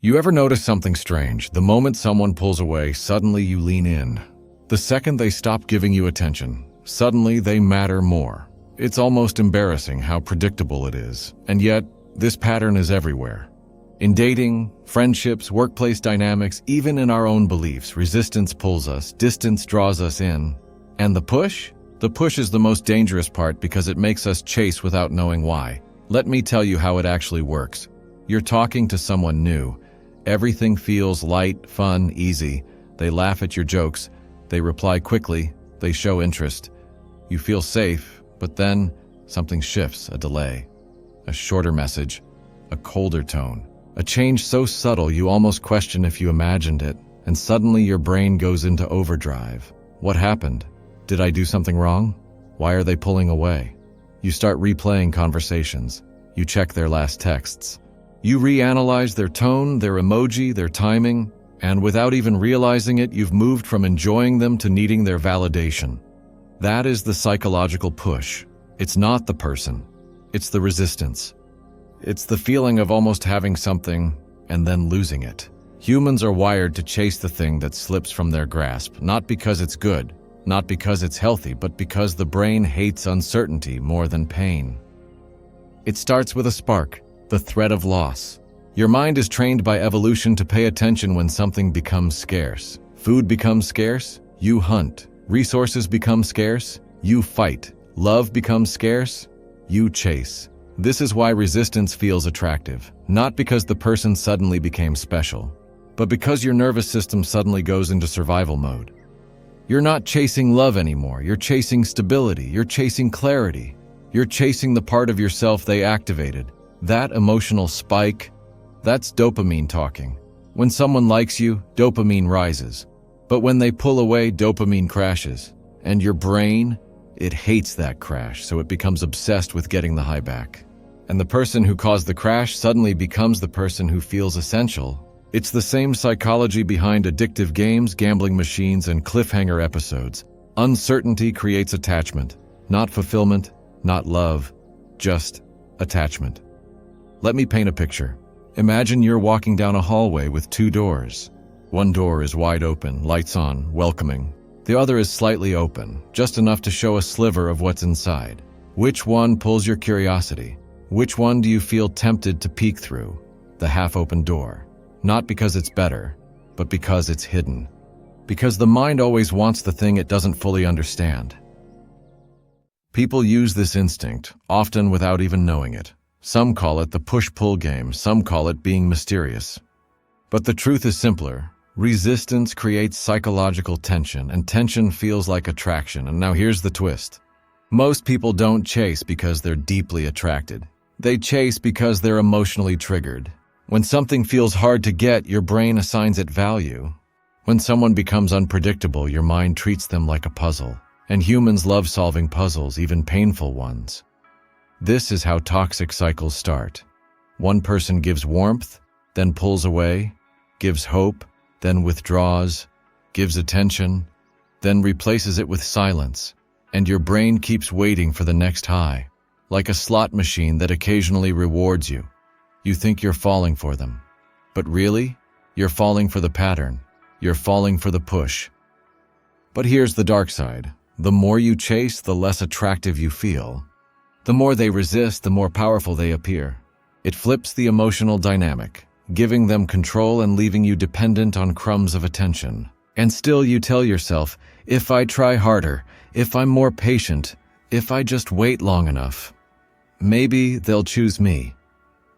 You ever notice something strange? The moment someone pulls away, suddenly you lean in. The second they stop giving you attention, suddenly they matter more. It's almost embarrassing how predictable it is, and yet this pattern is everywhere. In dating, friendships, workplace dynamics, even in our own beliefs, resistance pulls us, distance draws us in. And the push? The push is the most dangerous part because it makes us chase without knowing why. Let me tell you how it actually works. You're talking to someone new. Everything feels light, fun, easy. They laugh at your jokes. They reply quickly. They show interest. You feel safe, but then something shifts, a delay. A shorter message, a colder tone. A change so subtle you almost question if you imagined it, and suddenly your brain goes into overdrive. What happened? Did I do something wrong? Why are they pulling away? You start replaying conversations. You check their last texts. You reanalyze their tone, their emoji, their timing, and without even realizing it, you've moved from enjoying them to needing their validation. That is the psychological push. It's not the person. It's the resistance. It's the feeling of almost having something and then losing it. Humans are wired to chase the thing that slips from their grasp, not because it's good, not because it's healthy, but because the brain hates uncertainty more than pain. It starts with a spark, the threat of loss. Your mind is trained by evolution to pay attention when something becomes scarce. Food becomes scarce, you hunt. Resources become scarce, you fight. Love becomes scarce, you chase. This is why resistance feels attractive, not because the person suddenly became special, but because your nervous system suddenly goes into survival mode. You're not chasing love anymore, you're chasing stability, you're chasing clarity, you're chasing the part of yourself they activated. That emotional spike, that's dopamine talking. When someone likes you, dopamine rises. But when they pull away, dopamine crashes. And your brain, it hates that crash, so it becomes obsessed with getting the high back. And the person who caused the crash suddenly becomes the person who feels essential. It's the same psychology behind addictive games, gambling machines, and cliffhanger episodes. Uncertainty creates attachment. Not fulfillment, not love, just attachment. Let me paint a picture. Imagine you're walking down a hallway with two doors. One door is wide open, lights on, welcoming. The other is slightly open, just enough to show a sliver of what's inside. Which one pulls your curiosity? Which one do you feel tempted to peek through? The half-open door. Not because it's better, but because it's hidden. Because the mind always wants the thing it doesn't fully understand. People use this instinct, often without even knowing it. Some call it the push-pull game, some call it being mysterious. But the truth is simpler. Resistance creates psychological tension, and tension feels like attraction. And now here's the twist. Most people don't chase because they're deeply attracted. They chase because they're emotionally triggered. When something feels hard to get, your brain assigns it value. When someone becomes unpredictable, your mind treats them like a puzzle. And humans love solving puzzles, even painful ones. This is how toxic cycles start. One person gives warmth, then pulls away, gives hope, then withdraws, gives attention, then replaces it with silence, and your brain keeps waiting for the next high, like a slot machine that occasionally rewards you. You think you're falling for them, but really, you're falling for the pattern. You're falling for the push. But here's the dark side. The more you chase, the less attractive you feel. The more they resist, the more powerful they appear. It flips the emotional dynamic, giving them control and leaving you dependent on crumbs of attention. And still you tell yourself, if I try harder, if I'm more patient, if I just wait long enough, maybe they'll choose me.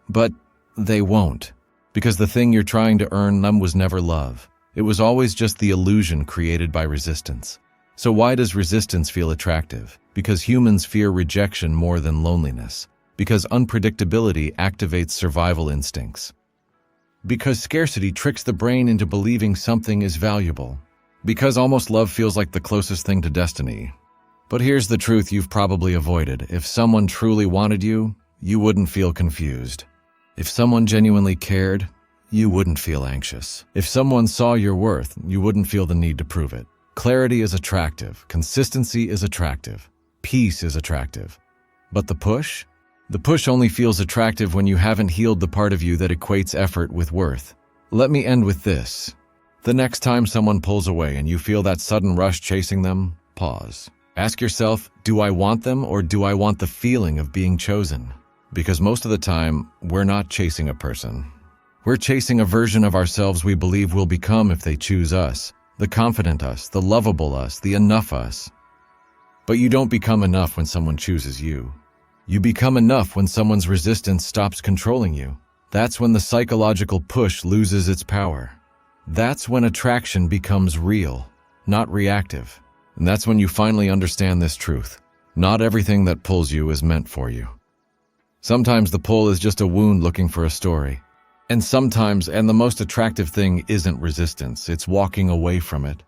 But they won't, because the thing you're trying to earn them was never love. It was always just the illusion created by resistance. So why does resistance feel attractive? Because humans fear rejection more than loneliness. Because unpredictability activates survival instincts. Because scarcity tricks the brain into believing something is valuable. Because almost love feels like the closest thing to destiny. But here's the truth you've probably avoided. If someone truly wanted you, you wouldn't feel confused. If someone genuinely cared, you wouldn't feel anxious. If someone saw your worth, you wouldn't feel the need to prove it. Clarity is attractive. Consistency is attractive. Peace is attractive. But the push? The push only feels attractive when you haven't healed the part of you that equates effort with worth. Let me end with this. The next time someone pulls away and you feel that sudden rush chasing them, pause. Ask yourself, do I want them or do I want the feeling of being chosen? Because most of the time, we're not chasing a person. We're chasing a version of ourselves we believe we'll become if they choose us. The confident us, the lovable us, the enough us. But you don't become enough when someone chooses you. You become enough when someone's resistance stops controlling you. That's when the psychological push loses its power. That's when attraction becomes real, not reactive. And that's when you finally understand this truth. Not everything that pulls you is meant for you. Sometimes the pull is just a wound looking for a story. And sometimes, and the most attractive thing isn't resistance, it's walking away from it.